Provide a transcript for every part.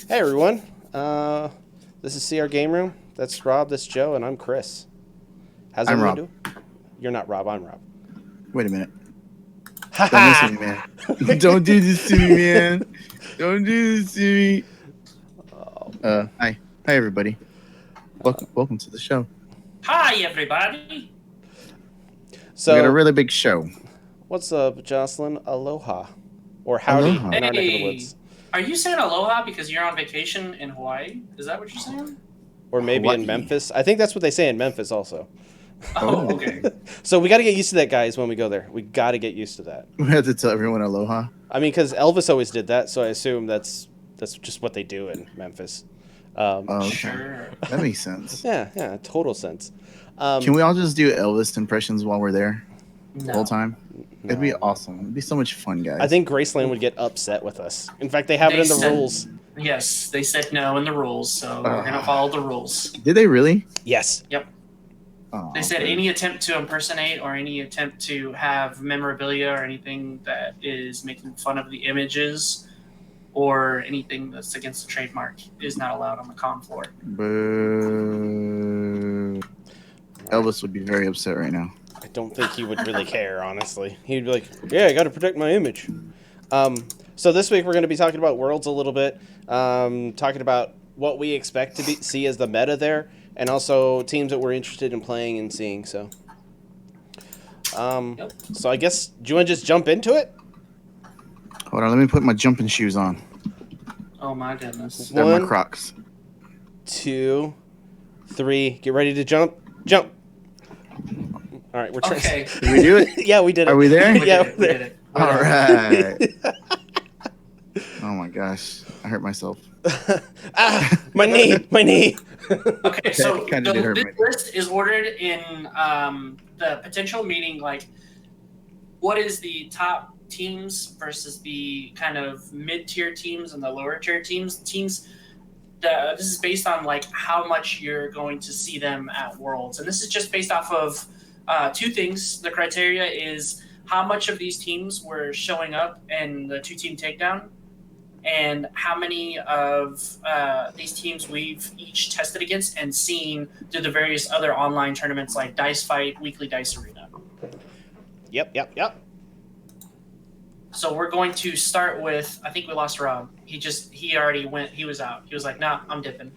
Hey everyone, this is CR Game Room. That's Rob, that's Joe, and I'm Chris. How's I'm everyone Rob. doing? You're not Rob, I'm Rob. Wait a minute. Don't mess with Ha me, man. Don't do this to me, man. Don't do this to me. Hi, everybody. Welcome to the show. Hi, everybody. We got a So, really big show. what's up, Jocelyn? Aloha. Or howdy Aloha. in our neck of the Hey, woods. are you saying aloha because you're on vacation in Hawaii? Is that what you're saying? Or maybe in Hawaii. Memphis. I think that's what they say in Memphis also. Oh, okay. So, we gotta get used to that, guys, when we go there. We gotta get used to that. We have to tell everyone aloha. I mean, because Elvis always did that, so I assume that's just what they do in Memphis. Oh, okay. Sure. That makes sense. Yeah, total sense. Can we all just do Elvis impressions while we're there the whole No. time? It'd be No. awesome. It'd be so much fun, guys. I think Graceland would get upset with us. In fact, they have it They in the said- rules. Yes, they said no in the rules, so we're gonna follow the rules. Did they really? Yes. Oh, They said okay. any attempt to impersonate or any attempt to have memorabilia or anything that is making fun of the images or anything that's against the trademark is not allowed on the con floor. Boo. Elvis would be very upset right now. I don't think he would really care, honestly. He'd be like, yeah, I got to protect my image. So this week we're going to be talking about Worlds a little bit, talking about what we expect to see as the meta there, and also teams that we're interested in playing and seeing. So, Yep. so I guess, do you want to just jump into it? Hold on, let me put my jumping shoes on. Oh my goodness. They're my One. Crocs. 2, 3, get ready to jump. Jump. All right, we're trying. Okay. Did we do it? Yeah, we did it. Are we there? We Yeah, did it. We did it. All right. Oh my gosh, I hurt myself. Ah, my knee. Okay, so Kinda did hurt this me. list is ordered in the potential meaning, like what is the top teams versus the kind of mid-tier teams and the lower-tier teams. This is based on like how much you're going to see them at Worlds, and this is just based off of two things. The criteria is how much of these teams were showing up in the two-team takedown, and how many of these teams we've each tested against and seen through the various other online tournaments like Dice Fight, Weekly Dice Arena. Yep. So we're going to start with, I think we lost Rob. He already went, he was out. He was like, nah, I'm dipping.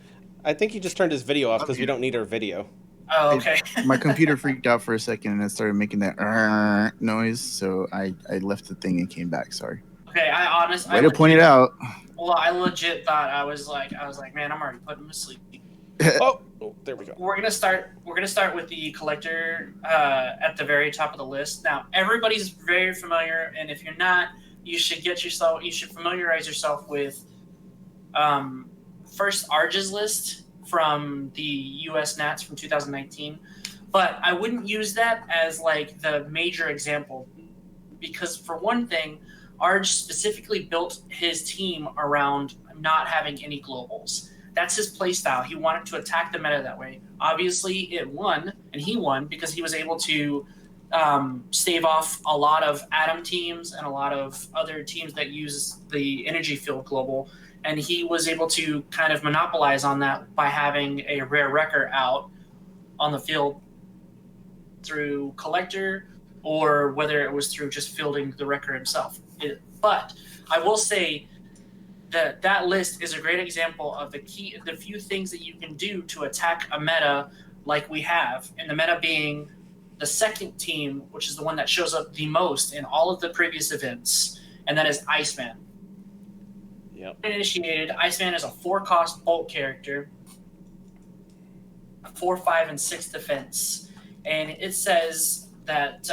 I think he just turned his video off because we don't need our video. Oh, okay. My computer freaked out for a second and it started making that noise, so I left the thing and came back. Sorry. Okay, Way to point it out. Well, I legit thought I was like, man, I'm already putting him to sleep. Oh, there we go. We're gonna start with the collector at the very top of the list. Now, everybody's very familiar, and if you're not, you should familiarize yourself with first Arge's list from the US Nats from 2019. But I wouldn't use that as like the major example, because for one thing, Arge specifically built his team around not having any globals. That's his play style. He wanted to attack the meta that way. Obviously, it won, and he won because he was able to stave off a lot of Atom teams and a lot of other teams that use the energy field global. And he was able to kind of monopolize on that by having a rare wrecker out on the field through collector, or whether it was through just fielding the wrecker himself. But I will say that list is a great example of the few things that you can do to attack a meta like we have, and the meta being the second team, which is the one that shows up the most in all of the previous events, and that is Iceman. Yep. Initiated, Iceman is a 4-cost bolt character, 4, 5, and 6 defense, and it says that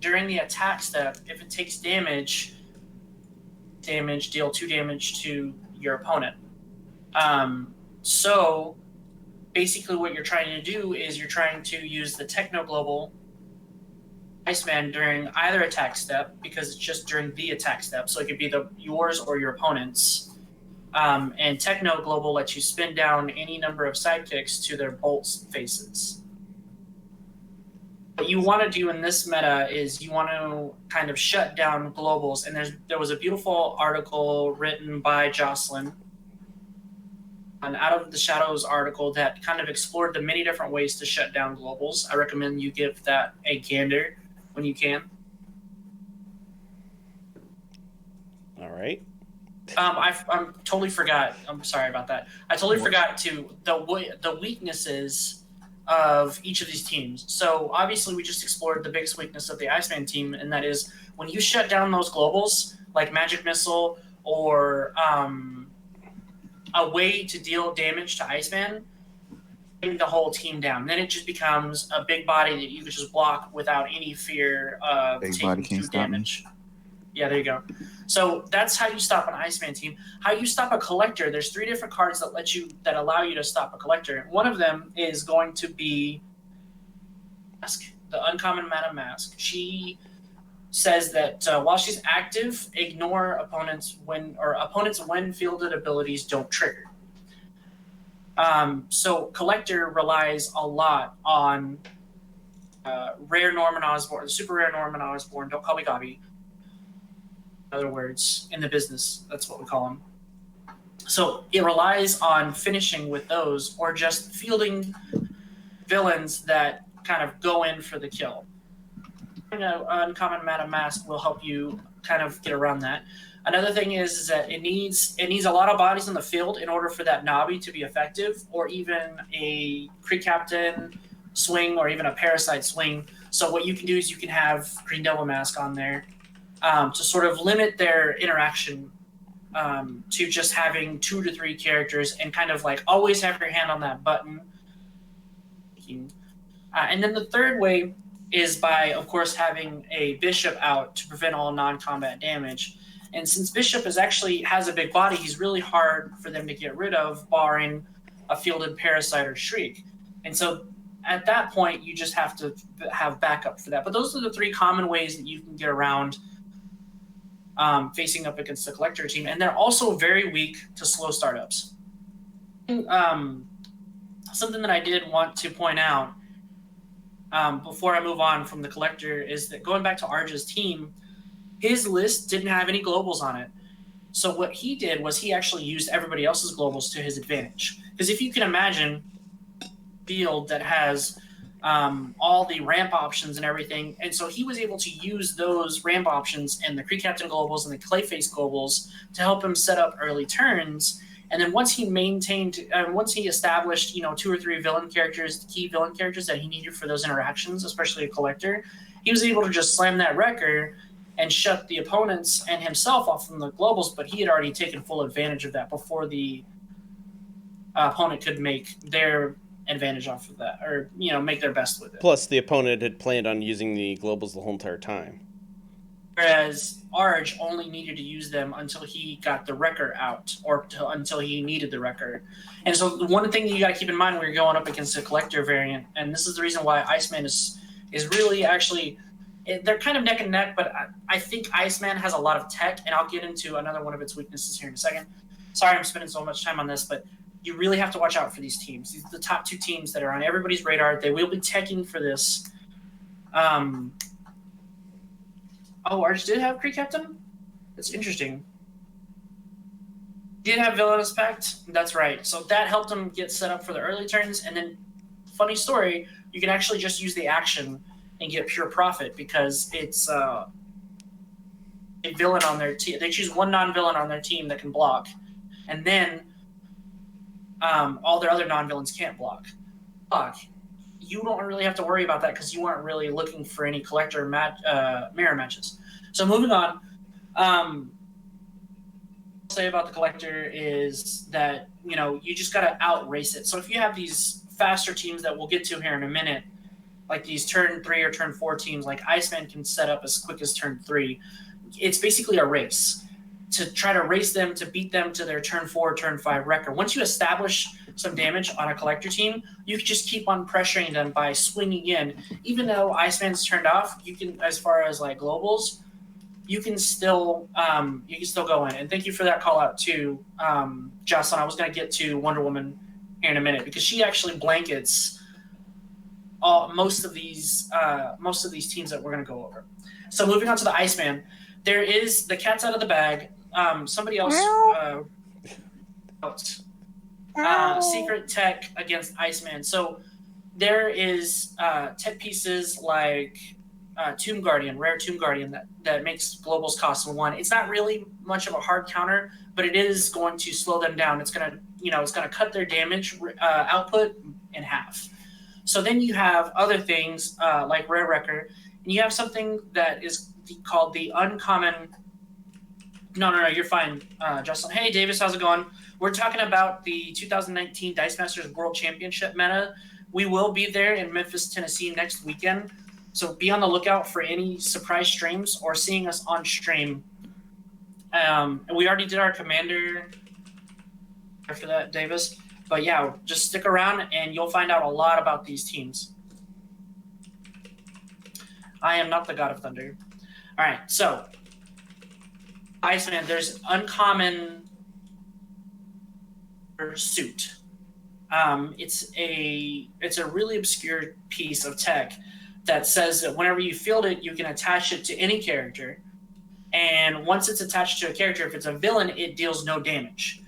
during the attack step, if it takes damage, deal 2 damage to your opponent. So basically what you're trying to do is you're trying to use the Techno Global Iceman during either attack step, because it's just during the attack step. So it could be yours or your opponent's. And Techno Global lets you spin down any number of sidekicks to their bolts faces. What you want to do in this meta is you want to kind of shut down globals, and there was a beautiful article written by Jocelyn an Out of the Shadows article that kind of explored the many different ways to shut down globals. I recommend you give that a gander when you can. All right. I totally forgot. I'm sorry about that. I totally forgot the weaknesses of each of these teams. So obviously we just explored the biggest weakness of the Iceman team, and that is when you shut down those globals like Magic Missile or a way to deal damage to Iceman, bring the whole team down. Then it just becomes a big body that you could just block without any fear of taking 2 damage. Yeah, there you go. So that's how you stop an Iceman team. How you stop a collector, there's 3 different cards that allow you to stop a collector. One of them is going to be the Uncommon Madam Mask. She says that while she's active, ignore opponents when fielded abilities don't trigger. So Collector relies a lot on rare Norman Osborn, super rare Norman Osborn. Don't call me Gobby. In other words, in the business, that's what we call them. So it relies on finishing with those, or just fielding villains that kind of go in for the kill. Uncommon Madam Mask will help you kind of get around that. Another thing is that it needs a lot of bodies in the field in order for that Nobby to be effective, or even a Kree Captain swing, or even a Parasite swing. So what you can do is you can have Green Devil Mask on there to sort of limit their interaction to just having 2 to 3 characters, and kind of like always have your hand on that button. And then the third way is by, of course, having a Bishop out to prevent all non-combat damage. And since Bishop has a big body, he's really hard for them to get rid of, barring a fielded Parasite or Shriek. And so at that point, you just have to have backup for that. But those are the 3 common ways that you can get around facing up against the Collector team. And they're also very weak to slow startups. Something that I did want to point out before I move on from the Collector is that going back to Arja's team, his list didn't have any globals on it. So what he did was he actually used everybody else's globals to his advantage. Because if you can imagine a field that has all the ramp options and everything, and so he was able to use those ramp options and the Kree Captain globals and the Clayface globals to help him set up early turns. And then once he established, 2 or 3 villain characters, key villain characters that he needed for those interactions, especially a Collector, he was able to just slam that wrecker and shut the opponents and himself off from the globals. But he had already taken full advantage of that before the opponent could make their advantage off of that, or make their best with it. Plus, the opponent had planned on using the globals the whole entire time. Whereas Arj only needed to use them until he got the wrecker out, or until he needed the wrecker. And so the one thing that you got to keep in mind when you're going up against a Collector variant, and this is the reason why Iceman is really actually, they're kind of neck and neck, but I think Iceman has a lot of tech, and I'll get into another one of its weaknesses here in a second. Sorry I'm spending so much time on this, but you really have to watch out for these teams. These are the top 2 teams that are on everybody's radar. They will be teching for this. Arj did have Kree Captain? That's interesting. Did have Villainous Pact? That's right. So that helped him get set up for the early turns. And then, funny story, you can actually just use the action and get pure profit, because it's a villain on their team. They choose 1 non-villain on their team that can block. And then all their other non-villains can't block. You don't really have to worry about that, because you aren't really looking for any Collector mirror matches. So moving on, I'll say about the Collector is that you just got to outrace it. So if you have these faster teams that we'll get to here in a minute, like these turn 3 or turn 4 teams, like Iceman can set up as quick as turn 3. It's basically a race to try to race them, to beat them to their turn 4, turn 5 record. Once you establish some damage on a Collector team, you can just keep on pressuring them by swinging in. Even though Iceman's turned off, you can, as far as like globals, you can still go in. And thank you for that call out to Jocelyn. I was going to get to Wonder Woman here in a minute, because she actually blankets most of these teams that we're going to go over. So moving on to the Iceman, there is the cat's out of the bag. Somebody else Secret tech against Iceman. So there is tech pieces like Tomb Guardian, rare Tomb Guardian that makes globals cost 1. It's not really much of a hard counter, but it is going to slow them down. It's gonna cut their damage output in half. So then you have other things like Rare Wrecker, and you have something that is called the uncommon. No, you're fine, Justin. Hey, Davis, how's it going? We're talking about the 2019 Dice Masters World Championship meta. We will be there in Memphis, Tennessee next weekend. So be on the lookout for any surprise streams or seeing us on stream. And we already did our commander after that, Davis. But yeah, just stick around and you'll find out a lot about these teams. I am not the God of Thunder. All right, so Iceman, there's uncommon suit. It's a really obscure piece of tech that says that whenever you field it, you can attach it to any character. And once it's attached to a character, if it's a villain, it deals no damage.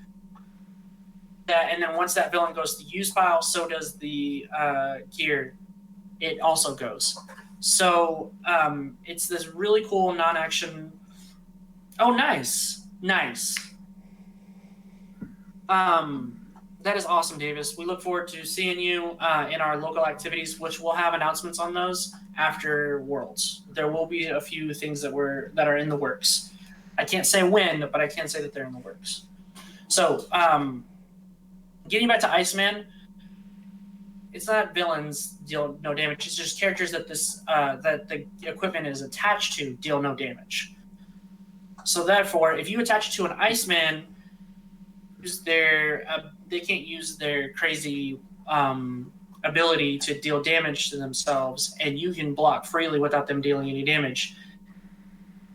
And then once that villain goes to the use pile, so does the gear. It also goes. So it's this really cool non-action. Oh, nice. That is awesome, Davis. We look forward to seeing you in our local activities, which we'll have announcements on those after Worlds. There will be a few things that are in the works. I can't say when, but I can say that they're in the works. So, getting back to Iceman, it's not villains deal no damage. It's just characters that that the equipment is attached to deal no damage. So therefore, if you attach it to an Iceman, they can't use their crazy ability to deal damage to themselves, and you can block freely without them dealing any damage.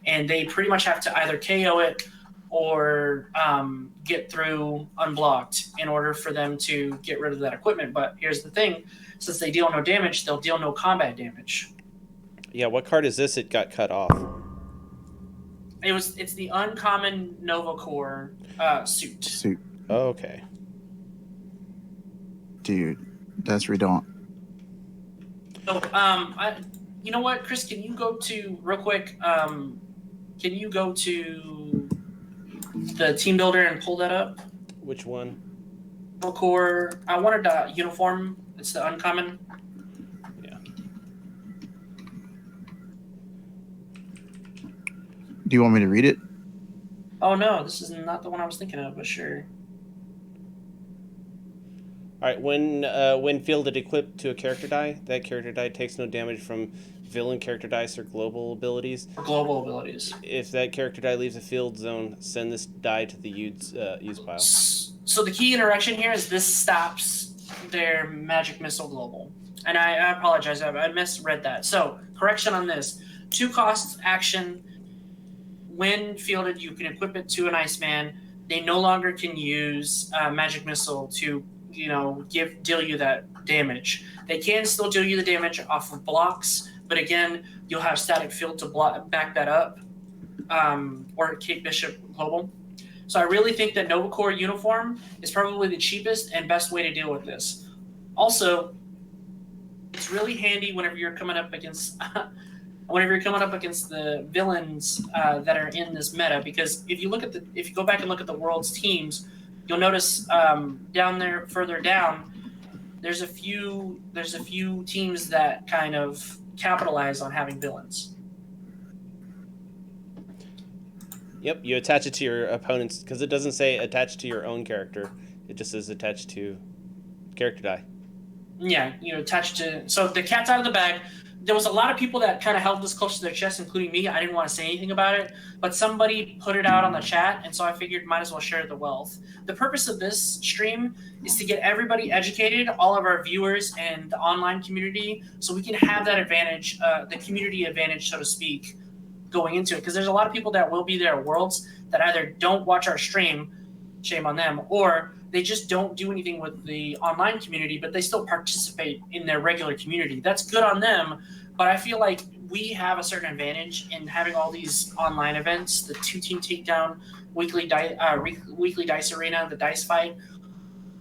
And they pretty much have to either KO it or get through unblocked in order for them to get rid of that equipment. But here's the thing, since they deal no damage, they'll deal no combat damage. Yeah, what card is this? It got cut off. It's the uncommon Nova Core suit. Oh, okay. Dude, that's redundant. So, you know what, Chris? Can you go to real quick? Can you go to the team builder and pull that up? Which one? Nova Core. I wanted a uniform. It's the uncommon. Yeah. Do you want me to read it? Oh no, this is not the one I was thinking of, but sure. All right, when fielded equipped to a character die, that character die takes no damage from villain character dice or global abilities. Global abilities. If that character die leaves a field zone, send this die to the use pile. So the key interaction here is this stops their magic missile global. And I apologize, I misread that. So correction on this: 2 costs action. When fielded, you can equip it to an Iceman. They no longer can use magic missile to deal you that damage. They can still deal you the damage off of blocks, but again, you'll have static field to back that up, or Kate Bishop Global. So I really think that Nova Core uniform is probably the cheapest and best way to deal with this. Also, it's really handy whenever you're coming up against the villains that are in this meta, because if you go back and look at the world's teams, you'll notice down there, further down, there's a few teams that kind of capitalize on having villains. Yep, you attach it to your opponent's, because it doesn't say attached to your own character. It just says attached to character die. Yeah, attached to. So the cat's out of the bag. There was a lot of people that kind of held this close to their chest, including me. I didn't want to say anything about it, but somebody put it out on the chat, and so I figured might as well share the wealth. The purpose of this stream is to get everybody educated, all of our viewers and the online community, so we can have that advantage, the community advantage, so to speak, going into it. Because there's a lot of people that will be there at Worlds that either don't watch our stream, shame on them, or they just don't do anything with the online community, but they still participate in their regular community. That's good on them, but I feel like we have a certain advantage in having all these online events, the 2-team takedown, weekly dice arena, the dice fight.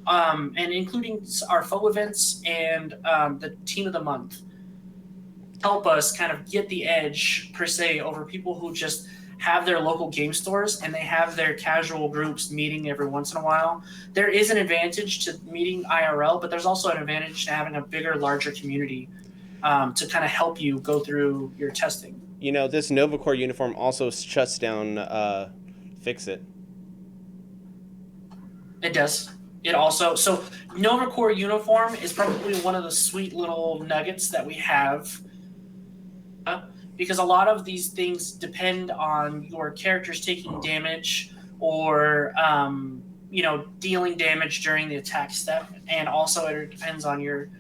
and including our foe events and the team of the month, help us kind of get the edge per se over people who just have their local game stores and they have their casual groups meeting every once in a while. There is an advantage to meeting IRL, but there's also an advantage to having a bigger, larger community to kind of help you go through your testing. You know, this Nova Corps uniform also shuts down Fix-It. It does. It also, so Nova Corps uniform is probably one of the sweet little nuggets that we have, because a lot of these things depend on your characters taking damage or dealing damage during the attack step, and also it depends on your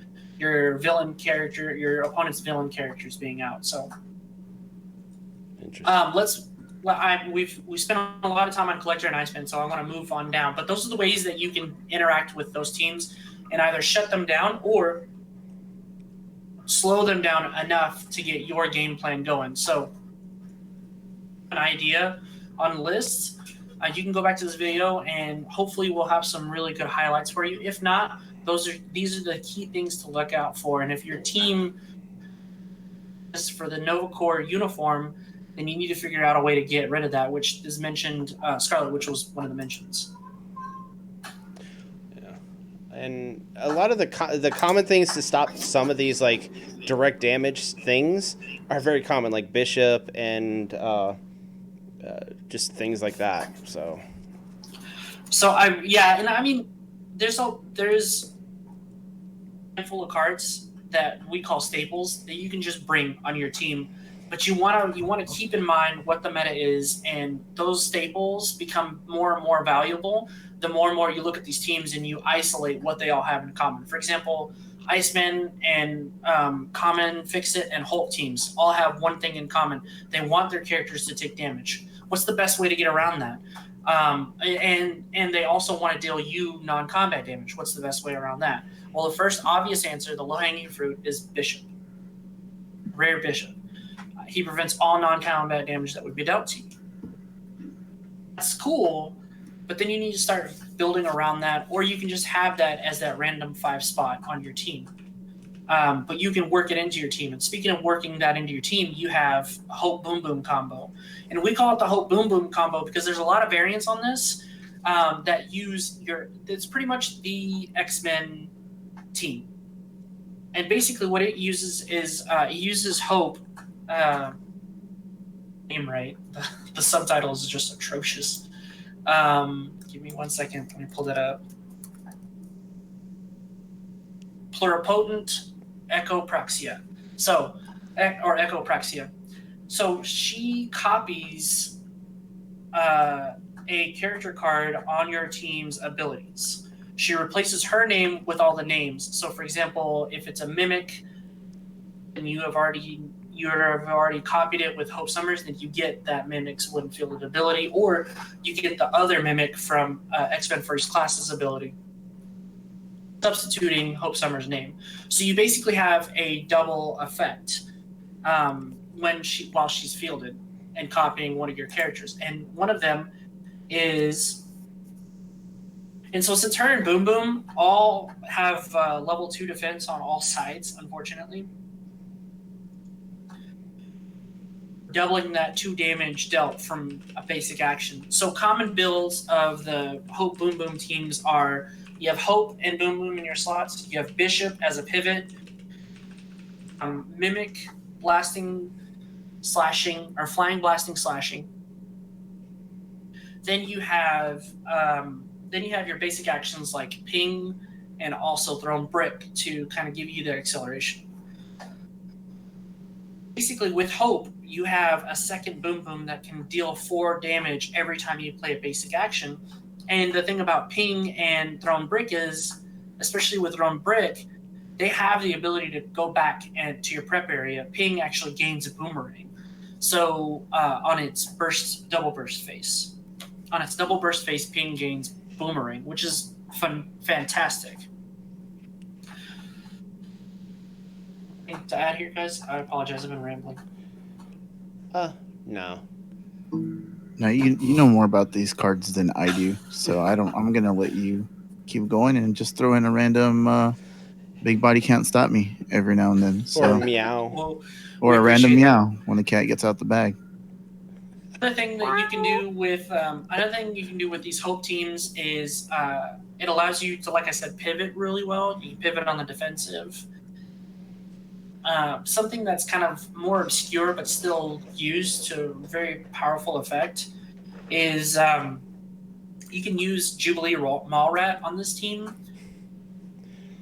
villain character, your opponent's villain characters being out. So Interesting. we've spent a lot of time on Collector and Iceman, so I want to move on down. But those are the ways that you can interact with those teams and either shut them down or slow them down enough to get your game plan going. So an idea on lists, you can go back to this video and hopefully we'll have some really good highlights for you. If not, these are the key things to look out for. And if your team is for the Nova Corps uniform, then you need to figure out a way to get rid of that, which is mentioned, Scarlet, which was one of the mentions. And a lot of the common things to stop some of these like direct damage things are very common, like Bishop and just things like that. So I mean, there's a handful of cards that we call staples that you can just bring on your team, but you want to keep in mind what the meta is, and those staples become more and more valuable the more and more you look at these teams and you isolate what they all have in common. For example, Iceman and Common, Fix-It, and Hulk teams all have one thing in common. They want their characters to take damage. What's the best way to get around that? And they also want to deal you non-combat damage. What's the best way around that? Well, the first obvious answer, the low-hanging fruit, is Bishop. Rare Bishop. He prevents all non-combat damage that would be dealt to you. That's cool, but then you need to start building around that, or you can just have that as that random 5 spot on your team. But you can work it into your team. And speaking of working that into your team, you have Hope Boom Boom combo. And we call it the Hope Boom Boom combo because there's a lot of variants on this that use it's pretty much the X-Men team. And basically what it uses is it uses Hope, name right, the subtitle is just atrocious. Give me 1 second. Let me pull that up. Pluripotent Echopraxia. Or Echopraxia. So she copies a character card on your team's abilities. She replaces her name with all the names. So, for example, if it's a Mimic, and you have already copied it with Hope Summers, then you get that Mimic's Wooden Fielded ability, or you get the other Mimic from X-Men First Class's ability, substituting Hope Summers' name. So you basically have a double effect while she's fielded and copying one of your characters. And one of them is... And so since her and Boom Boom all have level 2 defense on all sides, unfortunately, doubling that 2 damage dealt from a basic action. So common builds of the Hope Boom Boom teams are, you have Hope and Boom Boom in your slots, you have Bishop as a pivot, Mimic, Blasting, Slashing, or Flying, Blasting, Slashing. Then you have your basic actions like Ping and also Thrown Brick to kind of give you the acceleration. Basically, with Hope, you have a second Boom Boom that can deal 4 damage every time you play a basic action. And the thing about Ping and Thrown Brick is, especially with Thrown Brick, they have the ability to go back to your prep area. Ping actually gains a boomerang. So on its double burst face. On its double burst face, Ping gains boomerang, which is fantastic. Anything to add here, guys? I apologize, I've been rambling. No. No, you know more about these cards than I do, so I'm gonna let you keep going and just throw in a random big body can't stop me every now and then. Or So meow. Well, or we a random appreciate meow when the cat gets out the bag. Another thing that you can do with these hope teams is it allows you to, like I said, pivot really well. You can pivot on the defensive. Something that's kind of more obscure but still used to very powerful effect is you can use Jubilee Mallrat on this team.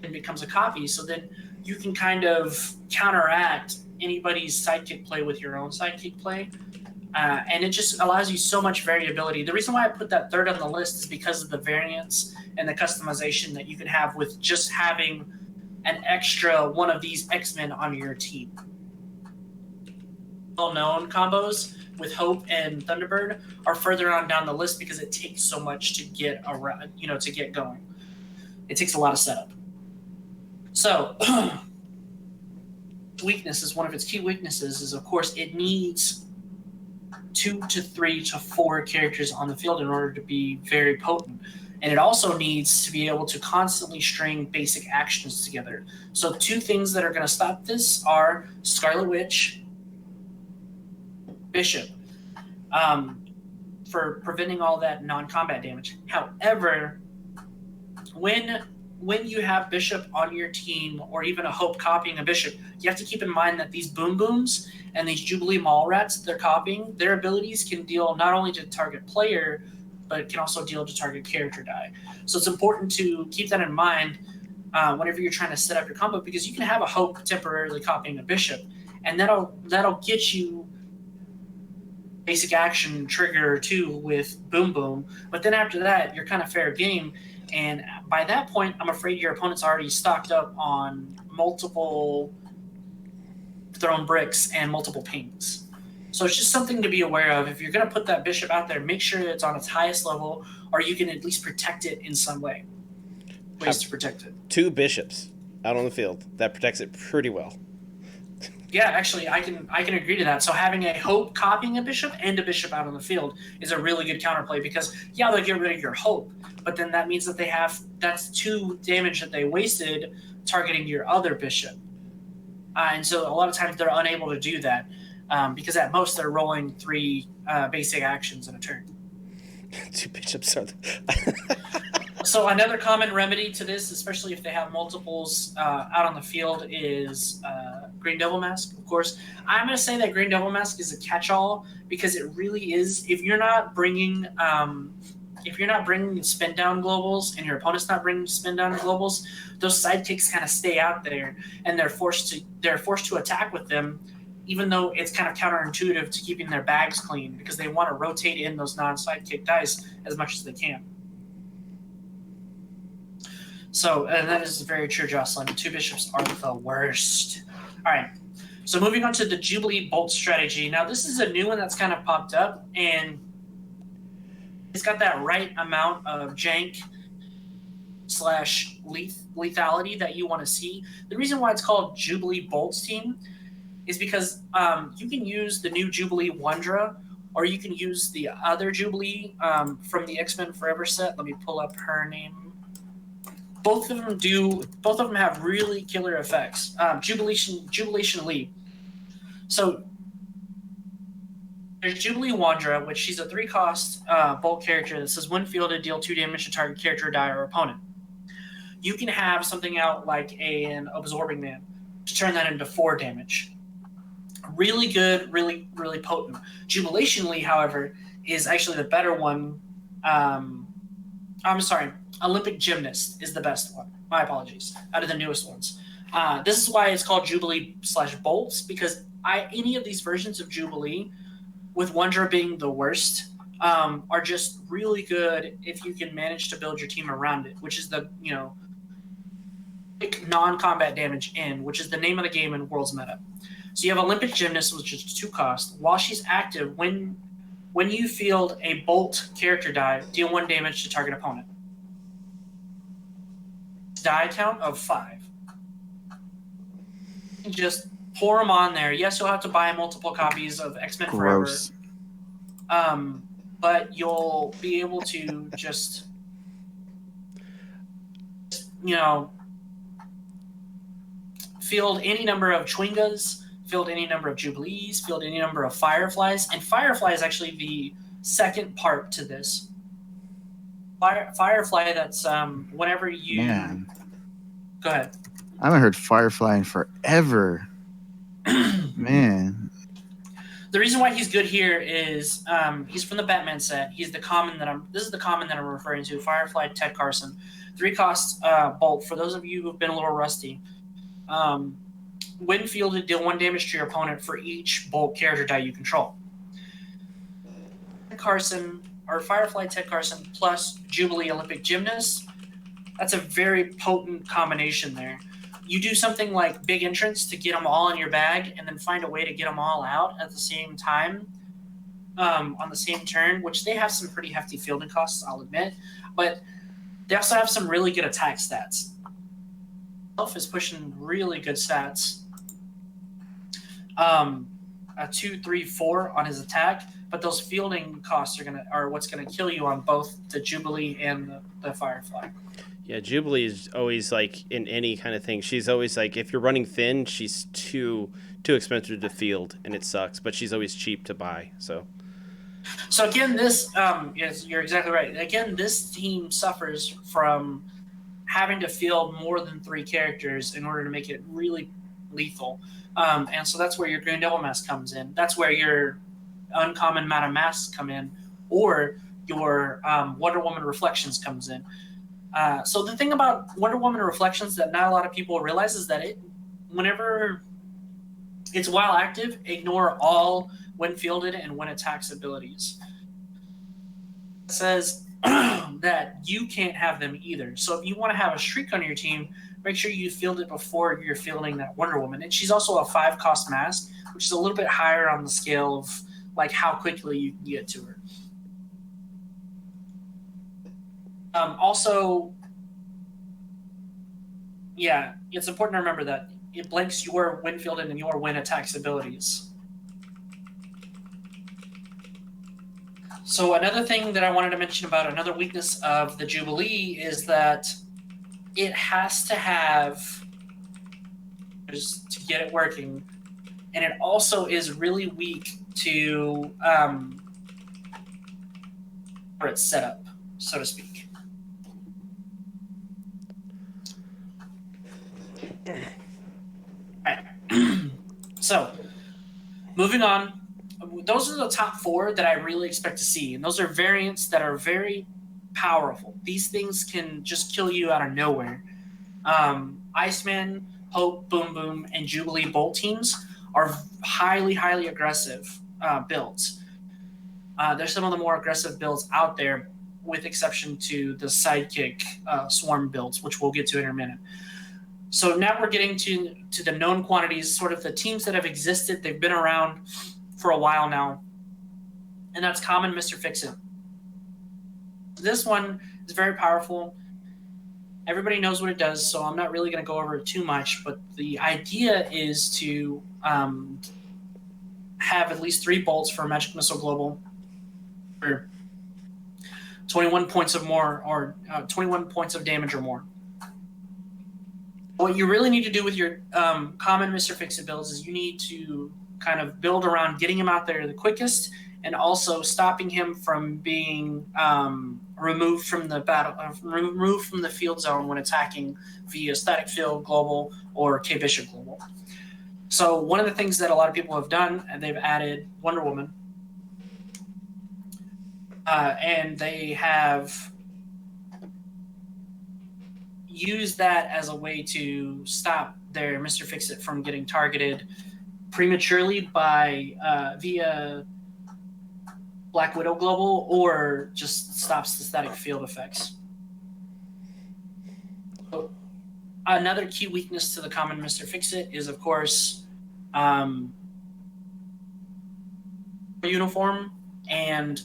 It becomes a copy, so then you can kind of counteract anybody's sidekick play with your own sidekick play. And it just allows you so much variability. The reason why I put that third on the list is because of the variance and the customization that you can have with just having an extra one of these X-Men on your team. Well-known combos with Hope and Thunderbird are further on down the list because it takes so much to get around, to get going. It takes a lot of setup. So, weaknesses, one of its key weaknesses is, of course, it needs 2 to 3 to 4 characters on the field in order to be very potent. And it also needs to be able to constantly string basic actions together. So 2 things that are going to stop this are Scarlet Witch, Bishop, for preventing all that non-combat damage. However, when you have Bishop on your team, or even a Hope copying a Bishop, you have to keep in mind that these Boom Booms and these Jubilee Mallrats they're copying, their abilities can deal not only to target player, but it can also deal to target character die. So it's important to keep that in mind whenever you're trying to set up your combo, because you can have a Hope temporarily copying a Bishop, and that'll get you basic action trigger or 2 with Boom Boom, but then after that, you're kind of fair game. And by that point, I'm afraid your opponent's already stocked up on multiple thrown bricks and multiple pings. So it's just something to be aware of. If you're going to put that Bishop out there, make sure it's on its highest level, or you can at least protect it in some way. Ways to protect it. 2 bishops out on the field. That protects it pretty well. Yeah, actually, I can agree to that. So having a Hope copying a Bishop and a Bishop out on the field is a really good counterplay, because they'll get rid of your Hope, but then that means that that's 2 damage that they wasted targeting your other Bishop. And so a lot of times they're unable to do that because at most they're rolling 3 basic actions in a turn. 2 bishops are So another common remedy to this, especially if they have multiples out on the field, is Green Devil Mask, of course. I'm going to say that Green Devil Mask is a catch-all, because it really is. If you're not bringing spin down globals and your opponent's not bringing spin down globals, those sidekicks kind of stay out there, and they're forced to attack with them, even though it's kind of counterintuitive to keeping their bags clean, because they want to rotate in those non-sidekick dice as much as they can. So, and that is very true, Jocelyn. 2 bishops are the worst. All right. So moving on to the Jubilee Bolt strategy. Now, this is a new one that's kind of popped up, and it's got that right amount of jank / lethality that you want to see. The reason why it's called Jubilee Bolts Team is because you can use the new Jubilee Wondra, or you can use the other Jubilee from the X-Men Forever set. Let me pull up her name. Both of them have really killer effects. Jubilation Lee. So there's Jubilee Wandra, which she's a 3-cost bolt character that says when fielded, deal 2 damage to target character, die, or opponent. You can have something out like an Absorbing Man to turn that into 4 damage. Really good, really, really potent. Jubilation Lee, however, is actually the better one. I'm sorry. Olympic Gymnast is the best one. My apologies. Out of the newest ones. This is why it's called Jubilee / Bolts, because any of these versions of Jubilee, with Wondra being the worst, are just really good if you can manage to build your team around it, which is the, non-combat damage which is the name of the game in World's Meta. So you have Olympic Gymnast, which is 2 cost. While she's active, when you field a Bolt character die, deal 1 damage to target opponent. Die count of 5. Just pour them on there. Yes, you'll have to buy multiple copies of X-Men Forever. But you'll be able to just you know, field any number of Chwingas, field any number of Jubilees, field any number of Fireflies, and Firefly is actually the second part to this. Firefly, that's whenever you... Man. Go ahead. I haven't heard Firefly in forever. Man. The reason why he's good here is he's from the Batman set. He's the common this is the common that I'm referring to, Firefly Ted Carson. 3-cost bolt. For those of you who've been a little rusty, when fielded, deal 1 damage to your opponent for each bolt character die you control. Ted Carson, or Firefly Ted Carson plus Jubilee Olympic Gymnast, that's a very potent combination there. You do something like Big Entrance to get them all in your bag, and then find a way to get them all out at the same time on the same turn, which they have some pretty hefty fielding costs, I'll admit. But they also have some really good attack stats. Elf is pushing really good stats. A 2, 3, 4 on his attack, but those fielding costs are what's gonna kill you on both the Jubilee and the Firefly. Yeah, Jubilee is always like in any kind of thing. She's always like, if you're running thin, she's too expensive to field, and it sucks. But she's always cheap to buy. So again, this yes, you're exactly right. Again, this team suffers from having to field more than 3 characters in order to make it really lethal. And so that's where your Green Devil Mask comes in. That's where your uncommon Madam Masks come in, or your Wonder Woman Reflections comes in. So the thing about Wonder Woman Reflections that not a lot of people realize is that whenever it's while active, ignore all when fielded and when attacks abilities. It says that you can't have them either. So if you want to have a Shriek on your team, make sure you field it before you're fielding that Wonder Woman. And she's also a 5-cost mask, which is a little bit higher on the scale of like how quickly you can get to her. Also, yeah, it's important to remember that it blanks your when fielded and your when attacks abilities. So another thing that I wanted to mention about another weakness of the Jubilee is that it has to have just to get it working, and it also is really weak to for its setup, so to speak. Alright. So, moving on. Those are the top 4 that I really expect to see, and those are variants that are very powerful. These things can just kill you out of nowhere. Iceman, Hope, Boom Boom, and Jubilee Bolt teams are highly, highly aggressive builds. They're some of the more aggressive builds out there, with exception to the Sidekick Swarm builds, which we'll get to in a minute. So now we're getting to the known quantities, sort of the teams that have existed. They've been around for a while now, and that's Common Mr. Fix-It. This one is very powerful. Everybody knows what it does, so I'm not really going to go over it too much, but the idea is to have at least 3 bolts for Magic Missile Global, or 21 points of more, or 21 points of damage or more. What you really need to do with your common Mr. Fix-It builds is you need to kind of build around getting him out there the quickest, and also stopping him from being removed from the battle, removed from the field zone when attacking via Static Field Global or K-Bishop Global. So one of the things that a lot of people have done, and they've added Wonder Woman, and they have used that as a way to stop their Mr. Fix-It from getting targeted prematurely by via Black Widow Global, or just stops the static field effects. So, another key weakness to the common Mr. Fix-It is, of course, uniform and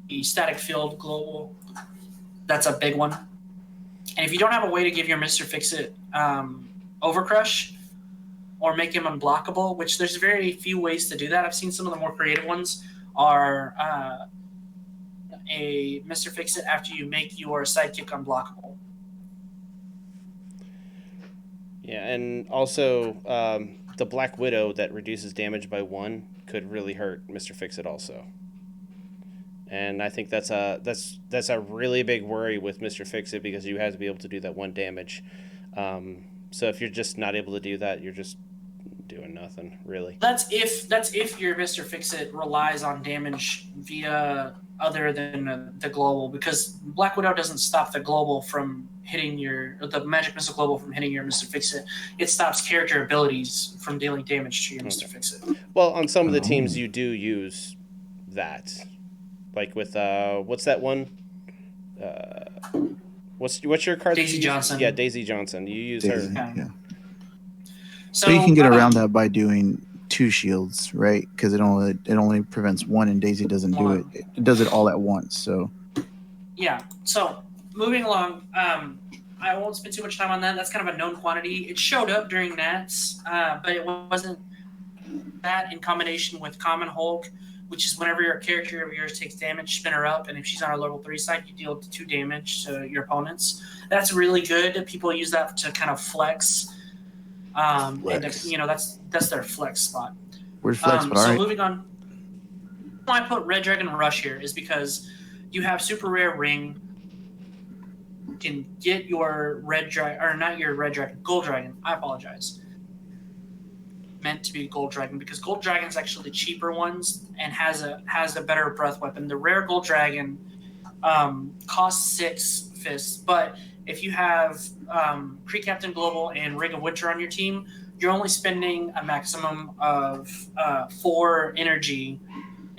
the static field global. That's a big one. And if you don't have a way to give your Mr. Fix-It Overcrush or make him unblockable, which there's very few ways to do that. I've seen some of the more creative ones are a Mr. Fix-It after you make your sidekick unblockable. Yeah, and also the Black Widow that reduces damage by 1 could really hurt Mr. Fix-It also. And I think that's a really big worry with Mr. Fix-It because you have to be able to do that 1 damage. So if you're just not able to do that, you're just doing nothing, really. That's if your Mr. Fix-It relies on damage via other than the global, because Black Widow doesn't stop the global from hitting the magic missile global from hitting your Mr. Fix-It. It stops character abilities from dealing damage to your Mr. Fix-It. Well, on some of the teams you do use that. Like with what's that one? What's your card? Daisy Johnson. Yeah, Daisy Johnson. You use her. Yeah. So But you can get around that by doing 2 shields, right? Because it only prevents 1, and Daisy doesn't do it. It does it all at once. So yeah. So moving along, I won't spend too much time on that. That's kind of a known quantity. It showed up during Nats, but it wasn't that in combination with Common Hulk, which is whenever your character of yours takes damage, spin her up, and if she's on a level 3 side, you deal 2 damage to your opponents. That's really good. People use that to kind of flex. Flex. And that's their flex spot. where's Flex? But all So right. moving on, why I put Red Dragon Rush here is because you have super rare ring. You can get your red dragon, or not your red dragon, gold dragon. I apologize. Meant to be gold dragon because gold dragon is actually the cheaper ones and has a better breath weapon. The rare gold dragon costs 6 fists, but if you have Pre-Captain Global and Ring of Winter on your team, you're only spending a maximum of 4 energy,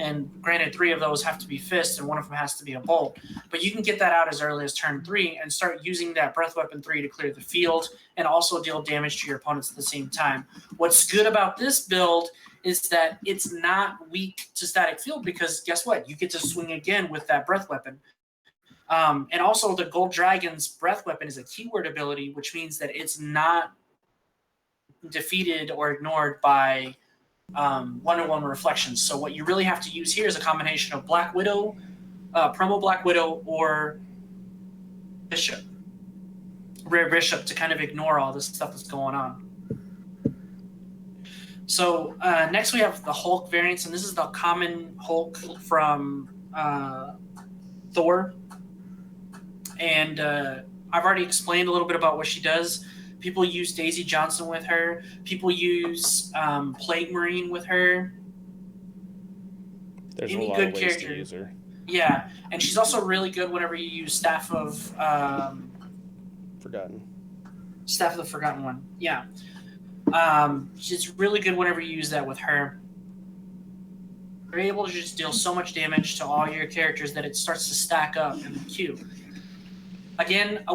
and granted 3 of those have to be fists and 1 of them has to be a bolt, but you can get that out as early as turn 3 and start using that breath weapon 3 to clear the field and also deal damage to your opponents at the same time. What's good about this build is that it's not weak to static field because guess what? You get to swing again with that breath weapon. And also the Gold Dragon's breath weapon is a keyword ability, which means that it's not defeated or ignored by one-on-one reflections. So what you really have to use here is a combination of Black Widow, promo Black Widow, or Bishop, Rare Bishop, to kind of ignore all this stuff that's going on. So next we have the Hulk variants, and this is the common Hulk from Thor. And I've already explained a little bit about what she does. People use Daisy Johnson with her. People use Plague Marine with her. There's Any a lot good of ways character. to use her. Yeah, and she's also really good whenever you use Staff of Forgotten. the Forgotten One. Yeah, she's really good whenever you use that with her. You're able to just deal so much damage to all your characters that it starts to stack up in the queue. Again, a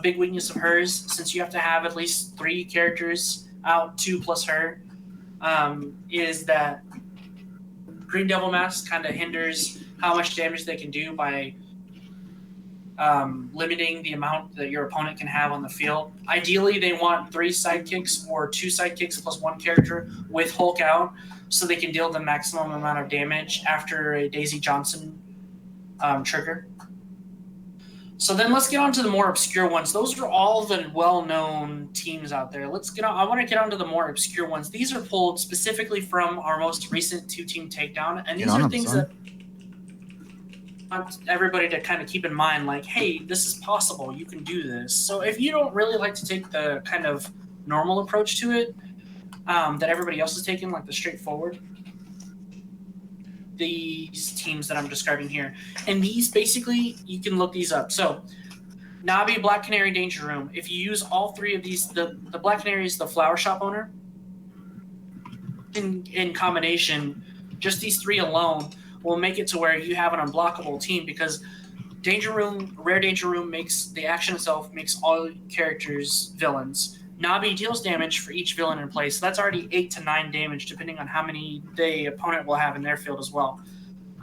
big weakness of hers, since you have to have at least 3 characters out, 2 plus her, is that Green Devil Mask kind of hinders how much damage they can do by limiting the amount that your opponent can have on the field. Ideally, they want 3 sidekicks or 2 sidekicks plus 1 character with Hulk out, so they can deal the maximum amount of damage after a Daisy Johnson trigger. So then let's get on to the more obscure ones. Those are all the well-known teams out there. I want to get on to the more obscure ones. These are pulled specifically from our most recent 2-team takedown, and these are things that I want everybody to kind of keep in mind, like, hey, this is possible. You can do this. So if you don't really like to take the kind of normal approach to it that everybody else is taking, like the straightforward, these teams that I'm describing here. And these basically, you can look these up. So Navi, Black Canary, Danger Room. If you use all 3 of these, the Black Canary is the flower shop owner. In combination, just these 3 alone will make it to where you have an unblockable team, because Danger Room, Rare Danger Room makes the action itself, makes all characters villains. Navi deals damage for each villain in play, so that's already 8 to 9 damage, depending on how many the opponent will have in their field as well.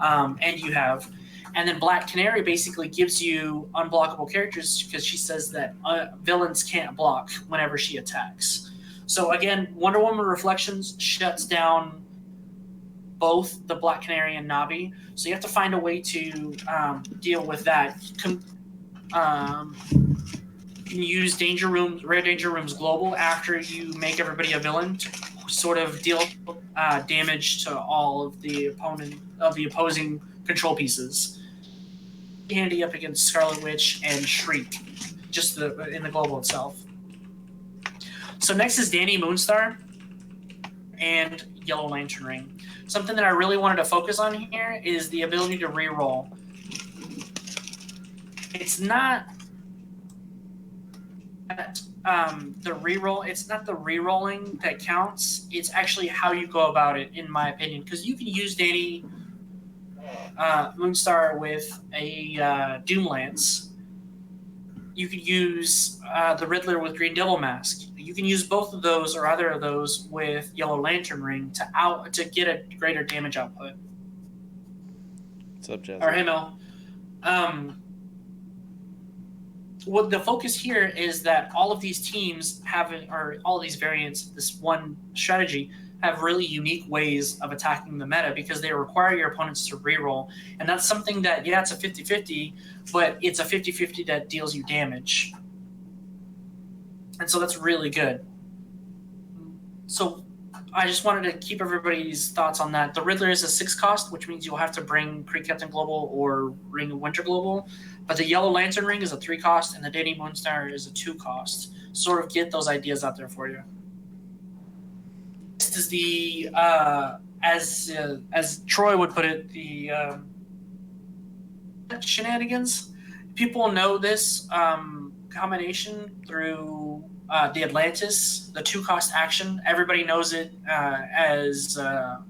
And you have. And then Black Canary basically gives you unblockable characters because she says that villains can't block whenever she attacks. So again, Wonder Woman Reflections shuts down both the Black Canary and Navi, so you have to find a way to deal with that. can use rare danger rooms global after you make everybody a villain to sort of deal damage to all of the opposing control pieces. Handy up against Scarlet Witch and Shriek, just in the global itself. So next is Dani Moonstar and Yellow Lantern Ring. Something that I really wanted to focus on here is the ability to reroll. It's not the reroll. It's not the rerolling that counts. It's actually how you go about it, in my opinion. Because you can use Dani Moonstar with a Doom Lance. You could use the Riddler with Green Devil Mask. You can use both of those or either of those with Yellow Lantern Ring to get a greater damage output. What's up, Jesse? Or hey, Mel. What the focus here is that all of these teams or all of these variants, this one strategy, have really unique ways of attacking the meta because they require your opponents to reroll. And that's something that, it's a 50-50, but it's a 50-50 that deals you damage. And so that's really good. So I just wanted to keep everybody's thoughts on that. The Riddler is a 6 cost, which means you'll have to bring Kree-Captain Global or Ring of Winter Global. But the Yellow Lantern Ring is a 3 cost, and the Dani Moonstar is a 2 cost. Sort of get those ideas out there for you. This is the as Troy would put it, the shenanigans. People know this combination through the Atlantis, the 2-cost action. Everybody knows it as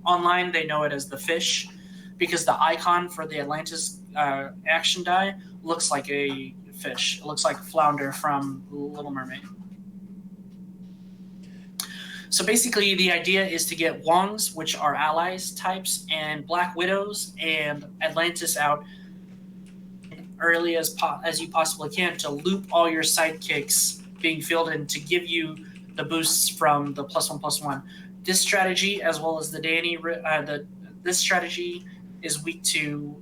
online. They know it as the fish because the icon for the Atlantis action die looks like a fish. It looks like Flounder from Little Mermaid. So basically, the idea is to get Wongs, which are allies types, and Black Widows and Atlantis out early as you possibly can to loop all your sidekicks being fielded to give you the boosts from the +1/+1. This strategy, as well as the Dani, this strategy is weak to.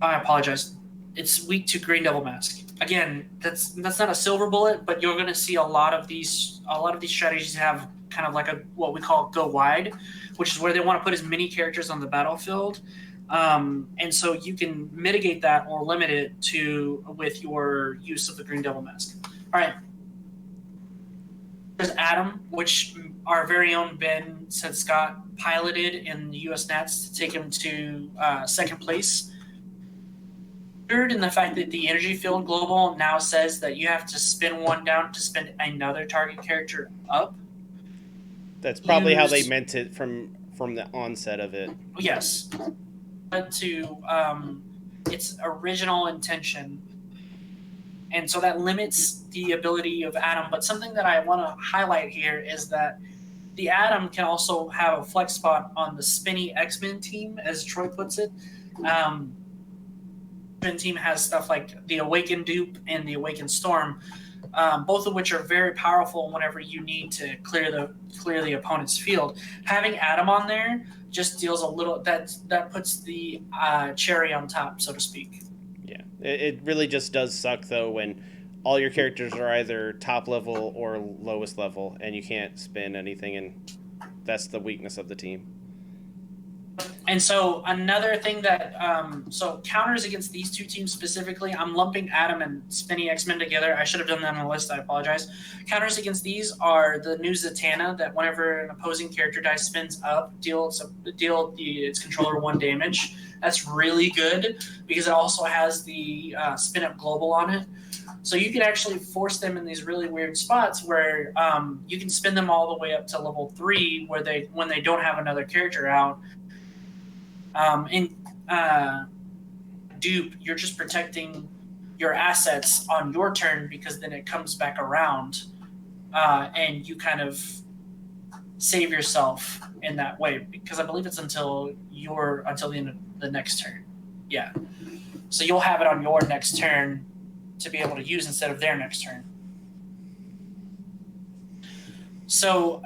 I apologize. It's weak to Green Devil Mask. Again, that's not a silver bullet, but you're going to see a lot of these strategies have kind of like what we call go wide, which is where they want to put as many characters on the battlefield. And so you can mitigate that or limit it with your use of the Green Devil Mask. All right. There's Atom, which our very own Ben said Scott piloted in the U.S. Nats to take him to second place. Third, in the fact that the Energy Field Global now says that you have to spin one down to spin another target character up. That's probably how they meant it from the onset of it. Yes. To its original intention, and so that limits the ability of Atom. But something that I want to highlight here is that the Atom can also have a flex spot on the spinny X-Men team, as Troy puts it. X-Men team has stuff like the Awakened Dupe and the Awakened Storm, both of which are very powerful whenever you need to clear the opponent's field. Having Atom on there just deals a little that puts the cherry on top, so to speak. Yeah, it really just does suck though when all your characters are either top level or lowest level, and you can't spin anything, and that's the weakness of the team. And so another thing that so counters against these two teams specifically, I'm lumping Atom and Spinny X-Men together. I should have done that on the list. I apologize. Counters against these are the new Zatanna, that whenever an opposing character die spins up, deal its controller 1 damage. That's really good because it also has the spin up global on it. So you can actually force them in these really weird spots where you can spin them all the way up to level 3 when they don't have another character out. In Dupe, you're just protecting your assets on your turn because then it comes back around, and you kind of save yourself in that way because I believe it's until the end of the next turn. Yeah, so you'll have it on your next turn to be able to use instead of their next turn. So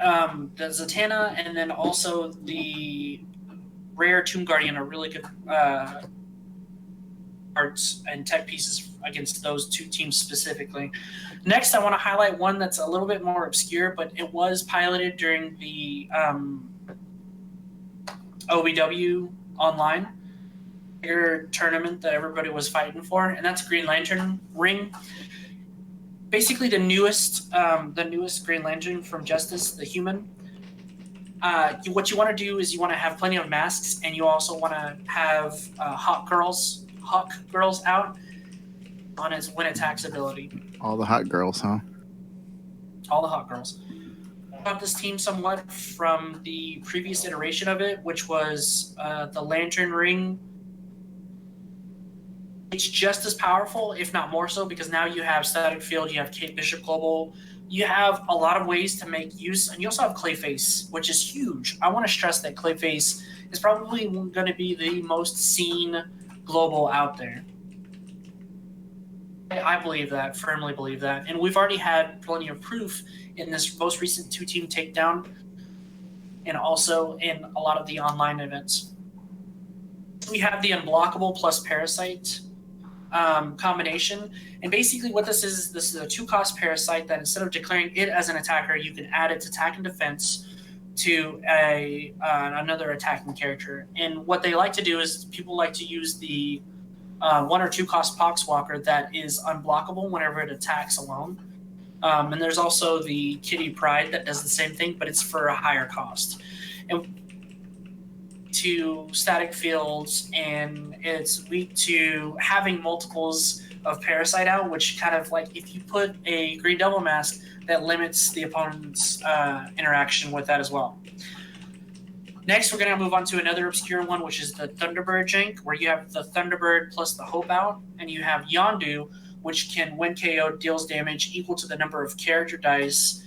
the Zatanna and then also the Rare Tomb Guardian are really good parts and tech pieces against those two teams specifically. Next, I want to highlight one that's a little bit more obscure, but it was piloted during the OBW online tournament that everybody was fighting for, and that's Green Lantern Ring. Basically, the newest Green Lantern from Justice, the Human. What you want to do is you want to have plenty of masks, and you also want to have Hawk Girls out on his Win Attacks ability. All the hot girls, huh? All the Hawk Girls. About this team somewhat from the previous iteration of it, which was the Lantern Ring. It's just as powerful, if not more so, because now you have Static Field, you have Kate Bishop Global, you have a lot of ways to make use, and you also have Clayface, which is huge. I want to stress that Clayface is probably going to be the most seen global out there. I believe that, firmly believe that, and we've already had plenty of proof in this most recent two-team takedown, and also in a lot of the online events. We have the Unblockable plus Parasite combination, and basically what this is a 2-cost Parasite that instead of declaring it as an attacker, you can add its attack and defense to another attacking character. And what they like to do is people like to use the 1 or 2 cost Poxwalker that is unblockable whenever it attacks alone. And there's also the Kitty Pride that does the same thing, but it's for a higher cost. And to static fields, and it's weak to having multiples of Parasite out, which kind of like if you put a Green Devil Mask, that limits the opponent's interaction with that as well. Next, we're going to move on to another obscure one, which is the Thunderbird jank, where you have the Thunderbird plus the Hope out, and you have Yondu, which can, when KO, deals damage equal to the number of character dice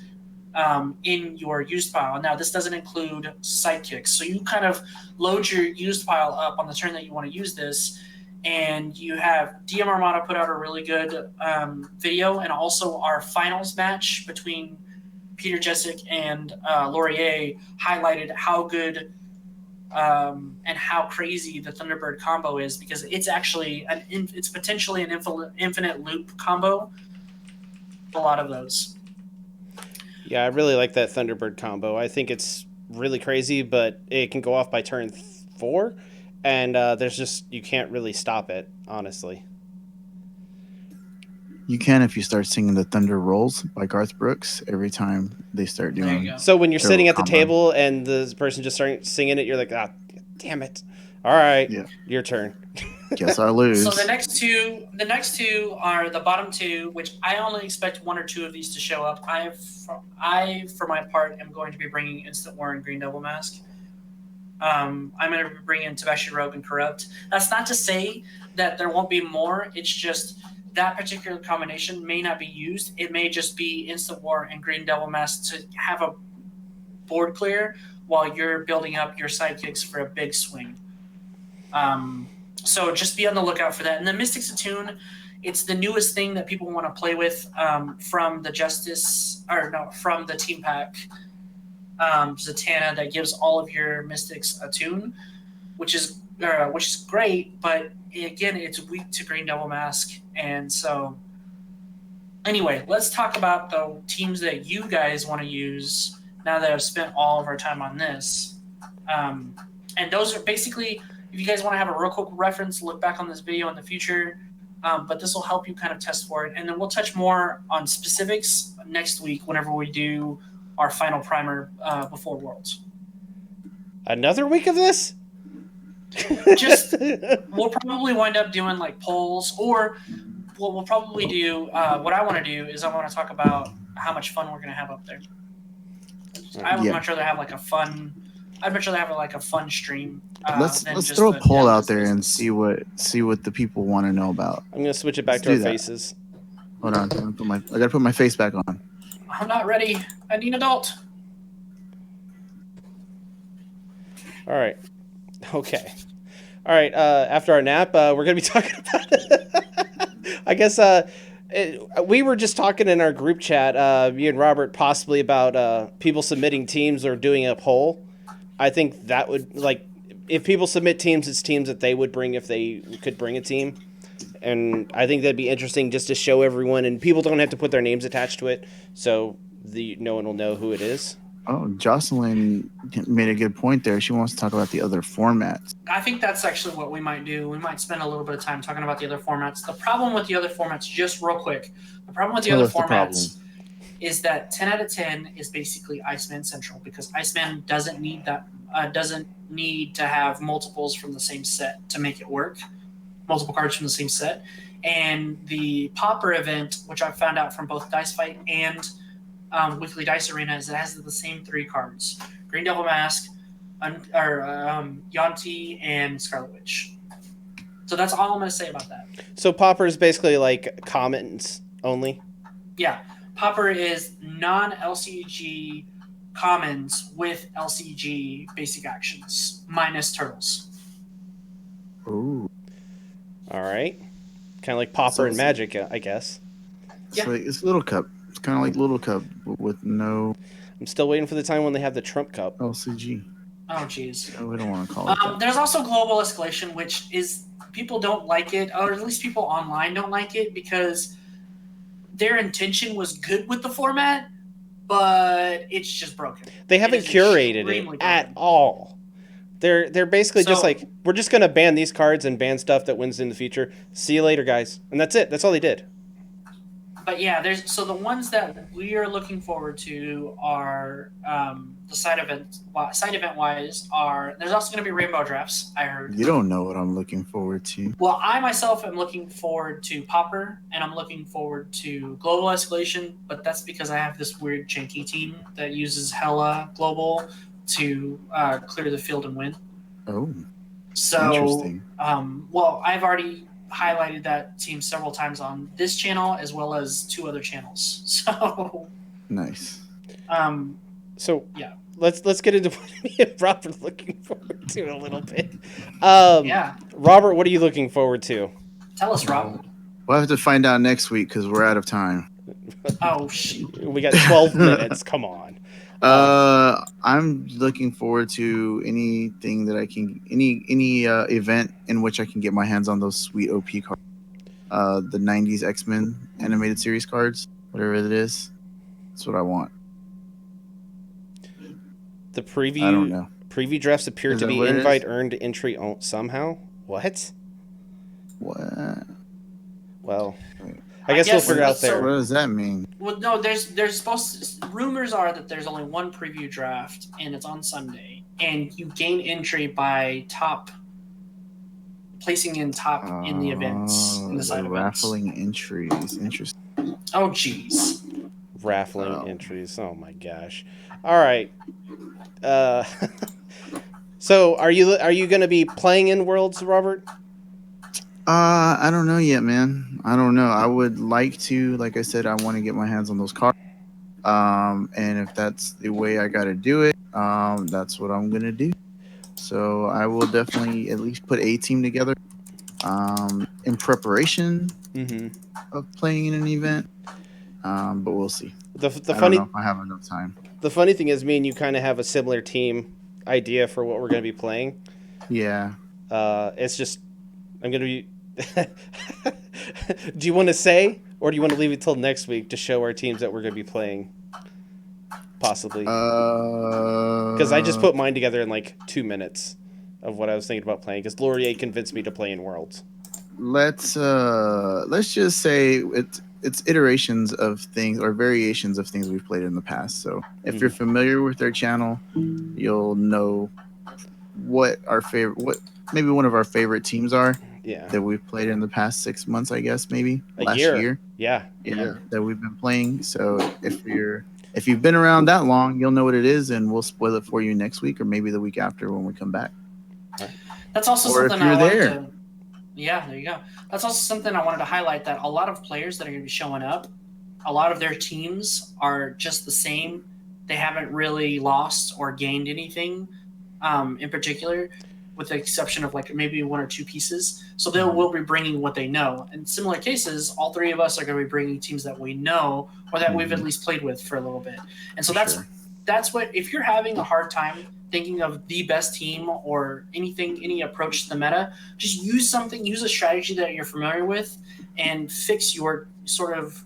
in your used pile. Now, this doesn't include sidekicks, so you kind of load your used pile up on the turn that you want to use this, and you have DM Armada put out a really good video, and also our finals match between Peter Jessic and Laurier highlighted how good and how crazy the Thunderbird combo is, because it's actually it's potentially an infinite loop combo. A lot of those. Yeah, I really like that Thunderbird combo. I think it's really crazy, but it can go off by turn 4, and there's just you can't really stop it, honestly. You can if you start singing the Thunder Rolls by Garth Brooks every time they start doing. So when you're sitting at the combo. table and the person just starts singing it, you're like, ah, damn it! All right, Yeah. Your turn. Guess I lose. So the next two are the bottom two, which I only expect 1 or 2 of these to show up. I, for my part, am going to be bringing Instant War and Green Devil Mask. I'm going to bring in Tabashi Rogue and Corrupt. That's not to say that there won't be more. It's just that particular combination may not be used. It may just be Instant War and Green Devil Mask to have a board clear while you're building up your sidekicks for a big swing. So just be on the lookout for that. And the Mystics Attune, it's the newest thing that people want to play with from the from the team pack Zatanna that gives all of your Mystics Attune, which is great, but again, it's weak to Green Devil Mask. And so anyway, let's talk about the teams that you guys want to use now that I've spent all of our time on this. And those are basically, if you guys want to have a real quick reference, look back on this video in the future, but this will help you kind of test for it. And then we'll touch more on specifics next week whenever we do our final primer before Worlds. Another week of this? Just we'll probably wind up doing like polls, or what we'll probably do, what I want to do is I want to talk about how much fun we're going to have up there. I would much rather have like a fun stream. Let's throw a poll out there and see what the people want to know about. I'm gonna switch it back to our faces. Hold on, I gotta put my face back on. I'm not ready. I need an adult. All right. Okay. All right. After our nap, we're gonna be talking about it. I guess we were just talking in our group chat, me and Robert, possibly about people submitting teams or doing a poll. I think that would, like, if people submit teams, it's teams that they would bring if they could bring a team. and I think that'd be interesting just to show everyone, and people don't have to put their names attached to it, so no one will know who it is. Oh, Jocelyn made a good point there. She wants to talk about the other formats. I think that's actually what we might do. We might spend a little bit of time talking about the other formats. The problem with the other formats, just real quick, the problem with the other formats is that 10 out of 10 is basically Iceman Central, because Iceman doesn't need to have multiples from the same set to make it work, multiple cards from the same set. And the Pauper event, which I found out from both Dice Fight and Weekly Dice Arena, is it has the same 3 cards: Green Devil Mask, Yuan-Ti, and Scarlet Witch. So that's all I'm going to say about that. So Pauper is basically like commons only? Yeah. Pauper is non-LCG commons with LCG basic actions, minus turtles. Ooh. All right. Kind of like Pauper and Magic, I guess. Yeah. So it's Little Cup. It's kind of like Little Cup, but with no I'm still waiting for the time when they have the Trump Cup. LCG. Oh, jeez. Oh, we don't want to call it that. There's also Global Escalation, which is people don't like it, or at least people online don't like it, because their intention was good with the format, but it's just broken. They haven't curated it at all. They're basically just like, we're just going to ban these cards and ban stuff that wins in the future. See you later, guys. And that's it. That's all they did. But yeah, the ones that we are looking forward to are the side event wise are, there's also going to be rainbow drafts, I heard. You don't know what I'm looking forward to. Well, I myself am looking forward to Pauper, and I'm looking forward to Global Escalation, but that's because I have this weird janky team that uses Hella Global to clear the field and win. Oh, so interesting. Well, I've already highlighted that team several times on this channel as well as 2 other channels. So nice. So yeah, let's get into what me and Robert are looking forward to a little bit. Yeah, Robert, what are you looking forward to? tell us, Rob. We'll have to find out next week because we're out of time. Oh shoot, We got 12 minutes. Come on. I'm looking forward to anything that I can, any event in which I can get my hands on those sweet OP cards. The 90s X-Men animated series cards, whatever it is. That's what I want. The preview. I don't know. Preview drafts appear to be invite earned entry somehow. What? What? Well, I guess we'll figure out there. What does that mean? Well, no, there's supposed to, rumors are that there's only one preview draft, and it's on Sunday, and you gain entry by placing in top in the events, in the side events. Raffling entries, interesting. Oh, jeez. Raffling entries. Oh my gosh. All right. So are you going to be playing in Worlds, Robert? I don't know yet, man. I don't know. I would like to, like I said, I want to get my hands on those cards. And if that's the way I got to do it, that's what I'm going to do. So I will definitely at least put a team together in preparation of playing in an event. But we'll see. The I funny, don't know if I have enough time. The funny thing is, me and you kind of have a similar team idea for what we're going to be playing. Yeah. It's just, I'm going to be... Do you want to say, or do you want to leave it till next week to show our teams that we're going to be playing? Possibly. Because I just put mine together in like 2 minutes of what I was thinking about playing, because Laurier convinced me to play in Worlds. Let's just say it's iterations of things or variations of things we've played in the past. So if you're familiar with their channel, you'll know what maybe one of our favorite teams are. Yeah. That we've played in the past 6 months, I guess, maybe last year. Yeah. That we've been playing. So if you've been around that long, you'll know what it is, and we'll spoil it for you next week or maybe the week after when we come back. That's also or something if you're I wanted there. to. Yeah, there you go. That's also something I wanted to highlight, that a lot of players that are going to be showing up, a lot of their teams are just the same. They haven't really lost or gained anything in particular, with the exception of like maybe 1 or 2 pieces. So they will be bringing what they know. In similar cases, all 3 of us are going to be bringing teams that we know or that we've at least played with for a little bit. And so that's what, if you're having a hard time thinking of the best team or any approach to the meta, just use a strategy that you're familiar with, and fix your sort of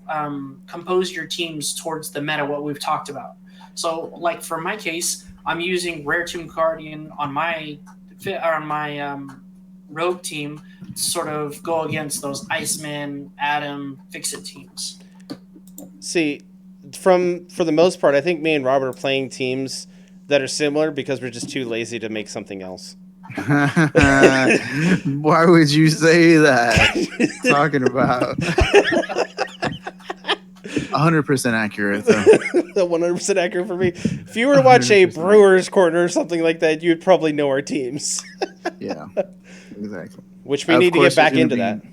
compose your teams towards the meta, what we've talked about. So, like for my case, I'm using Rare Tomb Guardian on my rogue team to sort of go against those Iceman, Adam, Fix-It teams. See, for the most part, I think me and Robert are playing teams that are similar because we're just too lazy to make something else. Why would you say that? Talking about 100% accurate, though. 100% accurate for me. If you were to watch a 100%. Brewers Corner or something like that, you'd probably know our teams. Yeah, exactly. Which we Of need to course, get back there's into gonna that. be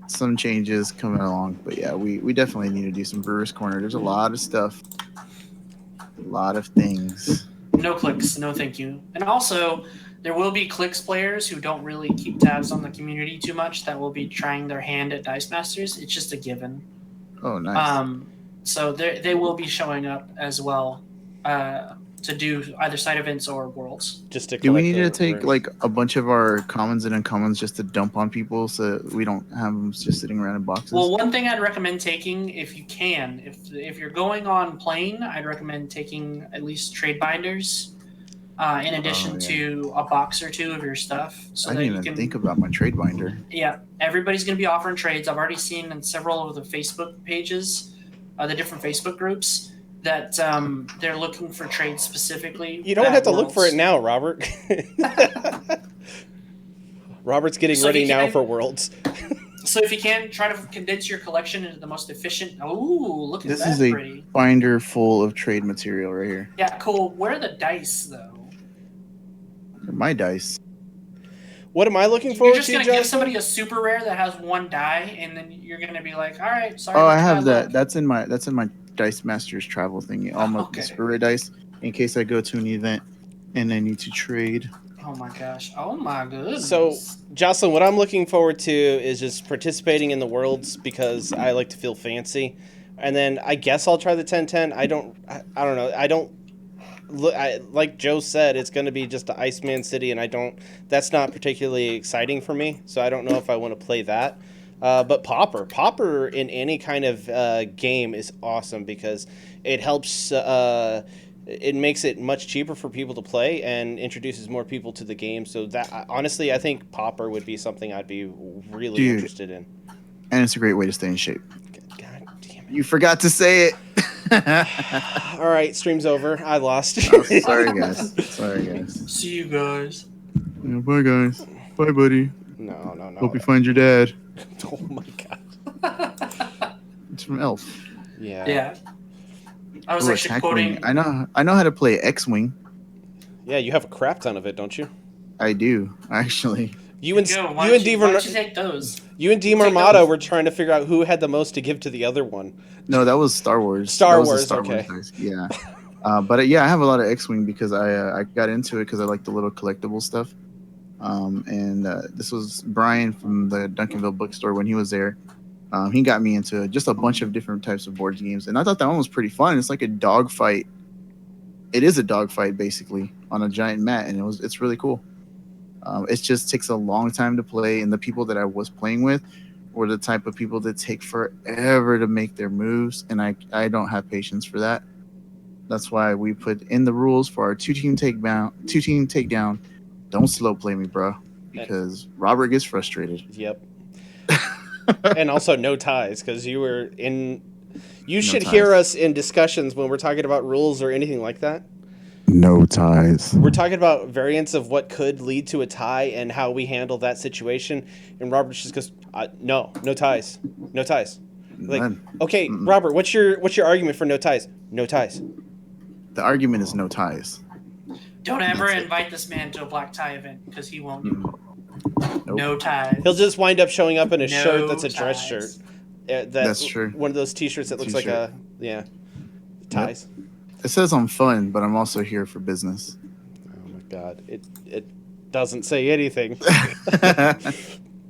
some changes coming along, but yeah, we definitely need to do some Brewers Corner. There's a lot of stuff, a lot of things. No clicks, no thank you. And also, there will be clicks players who don't really keep tabs on the community too much that will be trying their hand at Dice Masters. It's just a given. Oh, nice. So they will be showing up as well to do either side events or worlds. Just to Do we collect need to the take runes. like a bunch of our commons and uncommons just to dump on people so we don't have them just sitting around in boxes? Well, one thing I'd recommend taking, if you can, if you're going on plane, I'd recommend taking at least trade binders, in addition to a box or two of your stuff, so I that didn't you even can. think about my trade binder. Yeah, everybody's going to be offering trades. I've already seen in several of the Facebook pages, the different Facebook groups, that they're looking for trades specifically. You don't at have to look for Worlds. it now, Robert. Robert's getting So if ready you now can- for Worlds. So if you can, try to condense your collection into the most efficient. Ooh, look at This that is a pretty. binder full of trade material right here. Yeah, cool. Where are the dice though? My dice. What am I looking You're forward just to, gonna give Justin? somebody a super rare that has one die, and then you're gonna be like, "All right, sorry." Oh, about I have that that. That's in my Dice Masters travel thingy. All my Okay. super rare dice in case I go to an event and I need to trade. Oh my gosh! Oh my goodness! So, Jocelyn, what I'm looking forward to is just participating in the Worlds because I like to feel fancy. And then I guess I'll try the 10-10. I don't know. I don't look. Like Joe said, it's going to be just the Iceman City, and that's not particularly exciting for me. So I don't know if I want to play that. But Pauper in any kind of game is awesome because it helps. It makes it much cheaper for people to play and introduces more people to the game. So that honestly, I think Pauper would be something I'd be really Dude. interested in. And it's a great way to stay in shape. God damn it! You forgot to say it. All right, stream's over. I lost. Sorry, guys. Sorry, guys. See you guys. Yeah, bye, guys. Bye, buddy. No. Hope you find your dad. Oh my god. It's from Elf. Yeah. Yeah. I was Ooh, actually attack quoting. wing. I know how to play X-wing. Yeah, you have a crap ton of it, don't you? I do actually. You and Go. Why you and don't D. you take those? You and D. Take Marmota those. were trying to figure out who had the most to give to the other one. No, that was Star Wars. Star That was the Wars, okay. dice. Yeah. But yeah, I have a lot of X-wing because I got into it because I like the little collectible stuff. And this was Brian from the Duncanville bookstore when he was there. He got me into just a bunch of different types of board games, and I thought that one was pretty fun. It's like a dogfight. It is a dogfight basically on a giant mat, and it's really cool. It just takes a long time to play, and the people that I was playing with were the type of people that take forever to make their moves, and I don't have patience for that. That's why we put in the rules for our two-team takedown. Don't slow play me, bro, because Robert gets frustrated. Yep. And also no ties because you were in. You should ties. hear us in discussions when we're talking about rules or anything like that. No ties. We're talking about variants of what could lead to a tie and how we handle that situation. And Robert just goes, no ties, no ties. Like, None. okay, Robert, what's your argument for no ties? No ties. The argument is no ties. Don't ever That's it. invite this man to a black tie event because he won't. Nope. No ties. He'll just wind up showing up in a No shirt that's a dress ties. shirt. That's true. One of those T-shirts that looks like T-shirt. ties. It says I'm fun, but I'm also here for business. Oh my god, it doesn't say anything.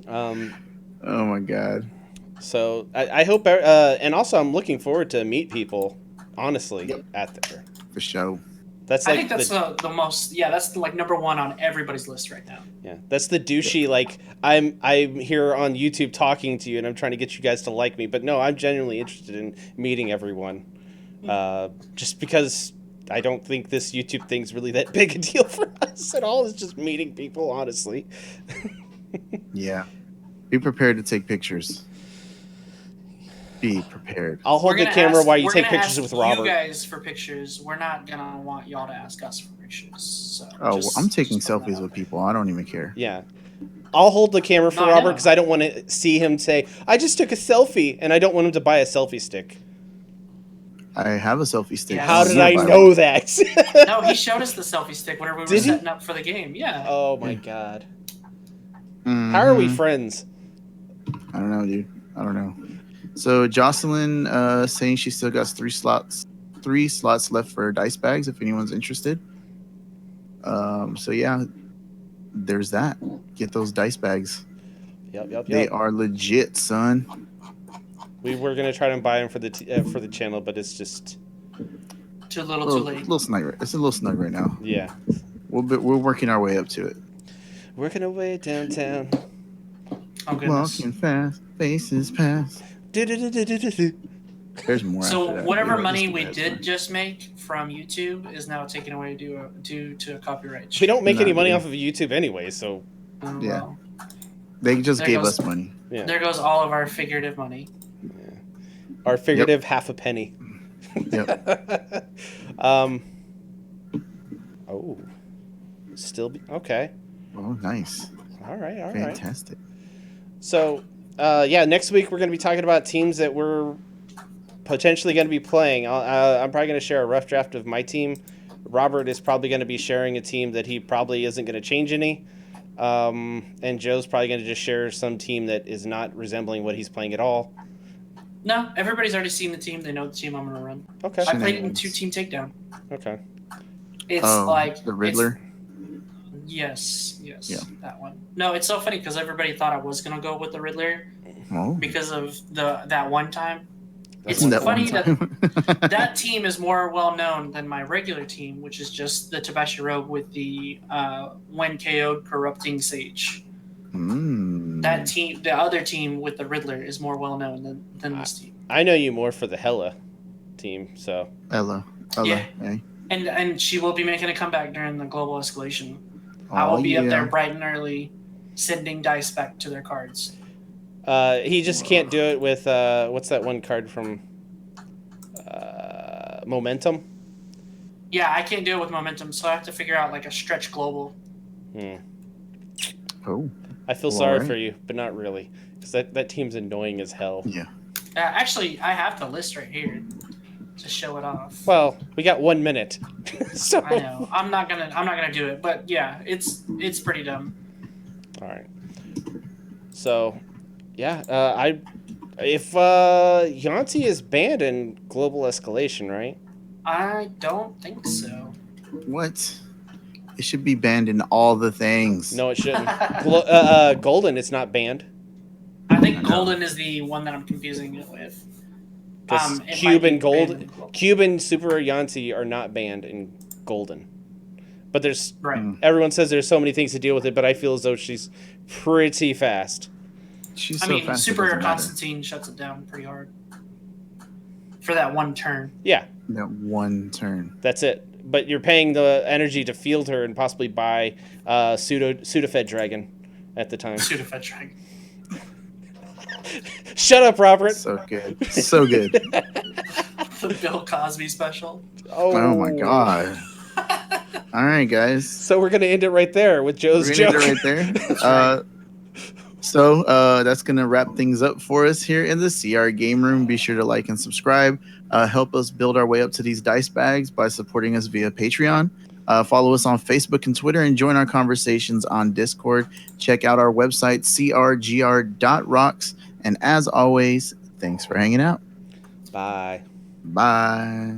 Oh my god. So I hope, and also I'm looking forward to meet people. Honestly, Yep. at there. For show. That's I like think that's the most. Yeah, that's like number one on everybody's list right now. yeah, that's the douchey. Like I'm here on YouTube talking to you, and I'm trying to get you guys to like me. But no, I'm genuinely interested in meeting everyone. Just because I don't think this YouTube thing's really that big a deal for us at all. It's just meeting people, honestly. Yeah. Be prepared to take pictures. Be prepared. I'll hold We're the gonna camera ask- while you we're take gonna pictures ask with Robert. You guys for pictures. We're not gonna want y'all to ask us for pictures. So Oh, just- I'm taking just putting that selfies out with there. people. I don't even care. Yeah. I'll hold the camera for No, I Robert know. because I don't want to see him say, I just took a selfie, and I don't want him to buy a selfie stick. I have a selfie stick. Yeah. How I'm did gonna I buy know one. that? No, he showed us the selfie stick whenever we were Did he? setting up for the game. Yeah. Oh my god. Mhm. How are we friends? I don't know, dude. I don't know. So Jocelyn saying she still got three slots left for dice bags if anyone's interested. So yeah, there's that. Get those dice bags. Yep. They are legit, son. We were gonna try to buy them for the channel, but it's just Too A little, too late. little snug. It's a little snug right now. yeah. We're working our way up to it. Working away downtown. Oh goodness. Walking fast, faces pass. Do-do-do-do-do-do. There's more. So after that. whatever Yeah, money just we add did some. just make from YouTube is now taken away due to a copyright. We don't make any Nah, money dude. off of YouTube anyway, so Oh, Yeah. well. They just There gave goes- us money. yeah. There goes all of our figurative money. Our figurative half a penny. Yep. Oh. Okay. Oh, nice. All right. Fantastic. So, yeah, next week we're going to be talking about teams that we're potentially going to be playing. I'm probably going to share a rough draft of my team. Robert is probably going to be sharing a team that he probably isn't going to change any. And Joe's probably going to just share some team that is not resembling what he's playing at all. No, everybody's already seen the team. They know the team I'm going to run. Okay. I played in Shenanigans. 2-team takedown. Okay. It's Oh, like the Riddler. Yes, Yeah. that one. No, it's so funny because everybody thought I was gonna go with the Riddler Oh, because of that one time. It's that funny one time. that team is more well known than my regular team, which is just the Tabashi Robe with the when KO'd Corrupting Sage. Mm. That team, the other team with the Riddler, is more well known than this team. I know you more for the Hella team, so. Ella. Yeah. Hey. And she will be making a comeback during the global escalation. I will be up there bright and early, sending dice back to their cards. He just can't do it with, what's that one card from Momentum? Yeah, I can't do it with momentum, so I have to figure out like a stretch global. Oh, I feel Well, sorry alright. for you, but not really. Because that team's annoying as hell. yeah. Actually, I have the list right here to show it off. Well, we got 1 minute. So. I know. I'm not gonna do it, but yeah, it's pretty dumb. All right. So, yeah, if Yanti is banned in Global Escalation, right? I don't think so. What? It should be banned in all the things. No, it shouldn't. Golden, it's not banned. I think I know. Golden is the one that I'm confusing it with. Because It might Cube be and Gold, banned in Global. Cube and Super Yanti are not banned in Golden. But there's Right. everyone says there's so many things to deal with it, but I feel as though she's pretty fast. She's I so mean, fast. it Super doesn't matter. Constantine shuts it down pretty hard for that one turn. Yeah, That one turn. that's it. But you're paying the energy to field her and possibly buy Sudafed Dragon at the time. Sudafed Dragon. Shut up, Robert. So good. So good. The Bill Cosby special. Oh my god. All right, guys. So we're gonna end it right there with Joe's We're gonna joke. end it right there. So that's gonna wrap things up for us here in the CR Game Room. Be sure to like and subscribe. Help us build our way up to these dice bags by supporting us via Patreon. Follow us on Facebook and Twitter and join our conversations on Discord. Check out our website, crgr.rocks. And as always, thanks for hanging out. Bye. Bye.